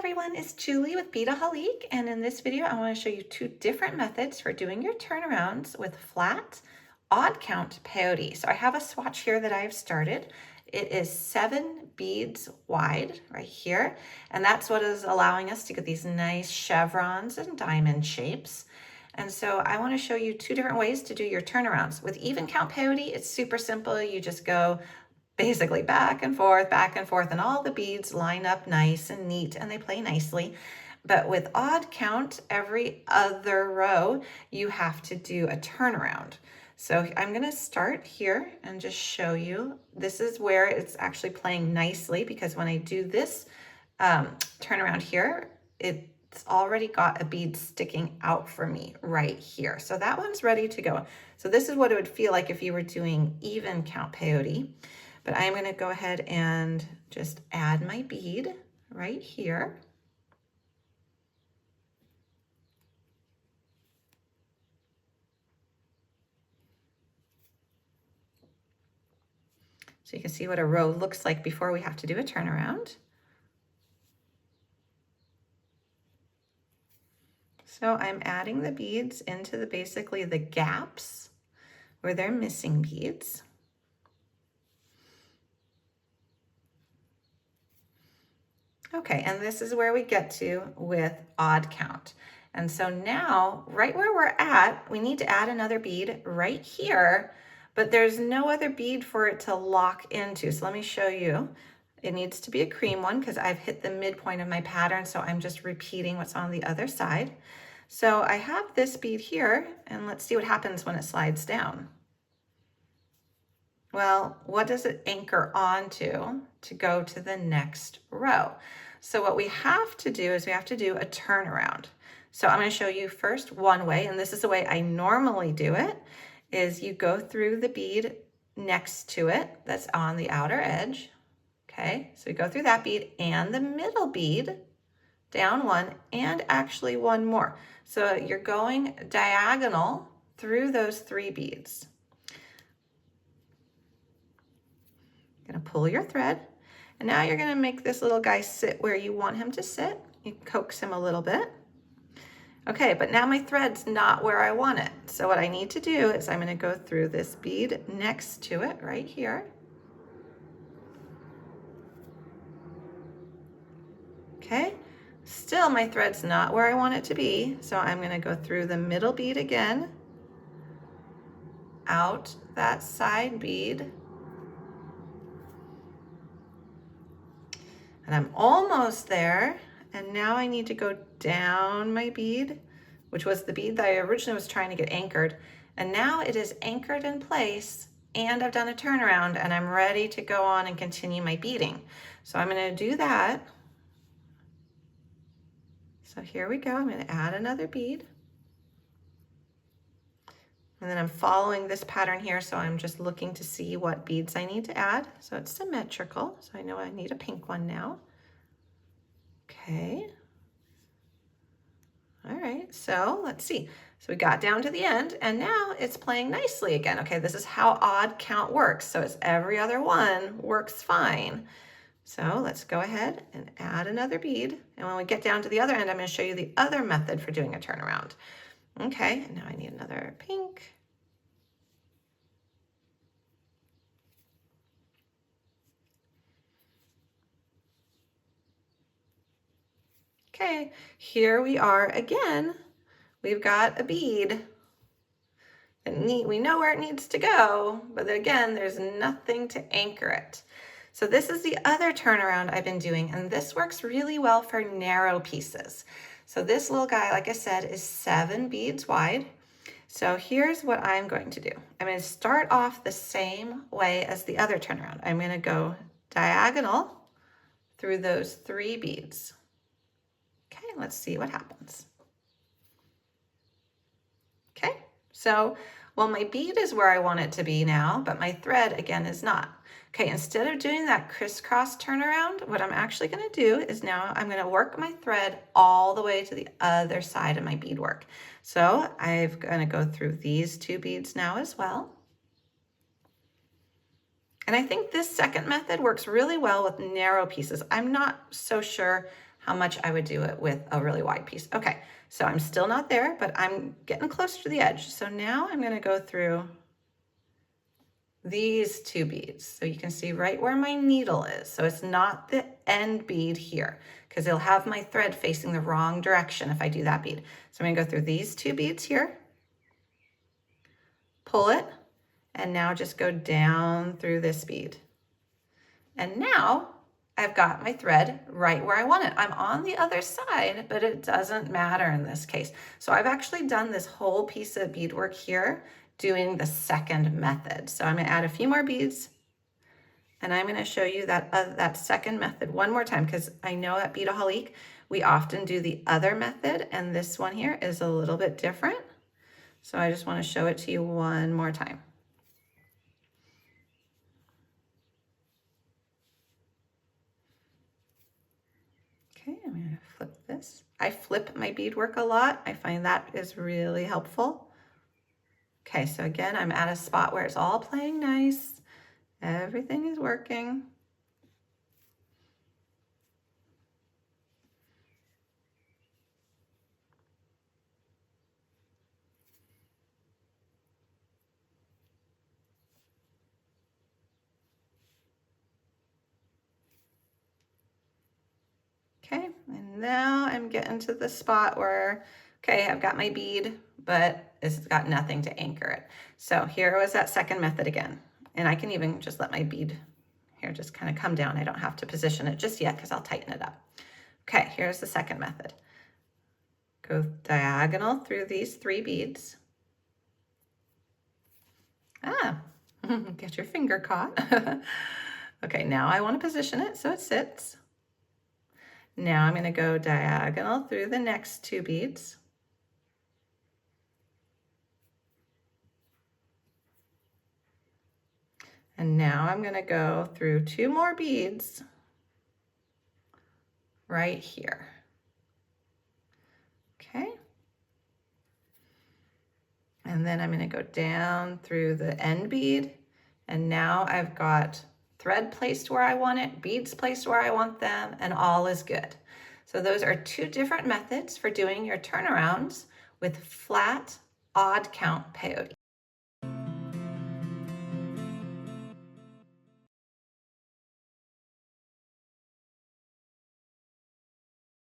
everyone, it's Julie with Beadaholique, and in this video I want to show you two different methods for doing your turnarounds with flat odd count peyote. So I have a swatch here that I've started. It is 7 beads wide right here, and that's what is allowing us to get these nice chevrons and diamond shapes. And so I want to show you two different ways to do your turnarounds. With even count peyote, it's super simple. You just go basically back and forth, and all the beads line up nice and neat and they play nicely. But with odd count, every other row, you have to do a turnaround. So I'm gonna start here and just show you. This is where it's actually playing nicely, because when I do this turnaround here, it's already got a bead sticking out for me right here. So that one's ready to go. So this is what it would feel like if you were doing even count peyote. But I'm going to go ahead and just add my bead right here. So you can see what a row looks like before we have to do a turnaround. So I'm adding the beads into basically the gaps where they're missing beads. Okay, and this is where we get to with odd count. And so now, right where we're at, we need to add another bead right here, but there's no other bead for it to lock into. So let me show you. It needs to be a cream one because I've hit the midpoint of my pattern, so I'm just repeating what's on the other side. So I have this bead here, and let's see what happens when it slides down. Well, what does it anchor onto to go to the next row? So what we have to do is we have to do a turnaround. So I'm going to show you first one way, and this is the way I normally do it, is you go through the bead next to it that's on the outer edge. Okay, so we go through that bead and the middle bead, down one, and actually one more. So you're going diagonal through those 3 beads. You're going to pull your thread, and now you're going to make this little guy sit where you want him to sit. You coax him a little bit. Okay, but now my thread's not where I want it. So what I need to do is I'm going to go through this bead next to it right here. Okay, still my thread's not where I want it to be, so I'm going to go through the middle bead again, out that side bead, and I'm almost there. And now I need to go down my bead, which was the bead that I originally was trying to get anchored. And now it is anchored in place, and I've done a turnaround, and I'm ready to go on and continue my beading. So I'm going to do that. So here we go. I'm going to add another bead. And then I'm following this pattern here, so I'm just looking to see what beads I need to add. So it's symmetrical, so I know I need a pink one now. Okay. All right, so let's see. So we got down to the end, and now it's playing nicely again. Okay, this is how odd count works. So it's every other one works fine. So let's go ahead and add another bead. And when we get down to the other end, I'm going to show you the other method for doing a turnaround. Okay, and now I need another pink. Okay, here we are again. We've got a bead. We know where it needs to go, but again, there's nothing to anchor it. So this is the other turnaround I've been doing, and this works really well for narrow pieces. So this little guy, like I said, is 7 beads wide. So here's what I'm going to do. I'm going to start off the same way as the other turnaround. I'm going to go diagonal through those 3 beads. Okay, let's see what happens. Okay, so, well, my bead is where I want it to be now, but my thread, again, is not. Okay, instead of doing that crisscross turnaround, what I'm actually going to do is now I'm going to work my thread all the way to the other side of my beadwork. So I'm going to go through these 2 beads now as well. And I think this second method works really well with narrow pieces. I'm not so sure how much I would do it with a really wide piece. Okay, so I'm still not there, but I'm getting closer to the edge. So now I'm gonna go through these two beads. So you can see right where my needle is. So it's not the end bead here, because it'll have my thread facing the wrong direction if I do that bead. So I'm gonna go through these two beads here, pull it, and now just go down through this bead. And now I've got my thread right where I want it. I'm on the other side, but it doesn't matter in this case. So I've actually done this whole piece of beadwork here doing the second method. So I'm gonna add a few more beads, and I'm gonna show you that second method one more time, because I know at Beadaholique, we often do the other method, and this one here is a little bit different. So I just wanna show it to you one more time. Okay, I'm gonna flip this. I flip my beadwork a lot. I find that is really helpful. Okay, so again, I'm at a spot where it's all playing nice. Everything is working. Okay, and now I'm getting to the spot where, okay, I've got my bead, but it's got nothing to anchor it. So here was that second method again. And I can even just let my bead here just kind of come down. I don't have to position it just yet because I'll tighten it up. Okay, here's the second method. Go diagonal through these three beads. Ah, get your finger caught. Okay, now I want to position it so it sits. Now I'm going to go diagonal through the next two beads. And now I'm going to go through two more beads right here. Okay. And then I'm going to go down through the end bead. And now I've got thread placed where I want it, beads placed where I want them, and all is good. So those are two different methods for doing your turnarounds with flat odd count peyote.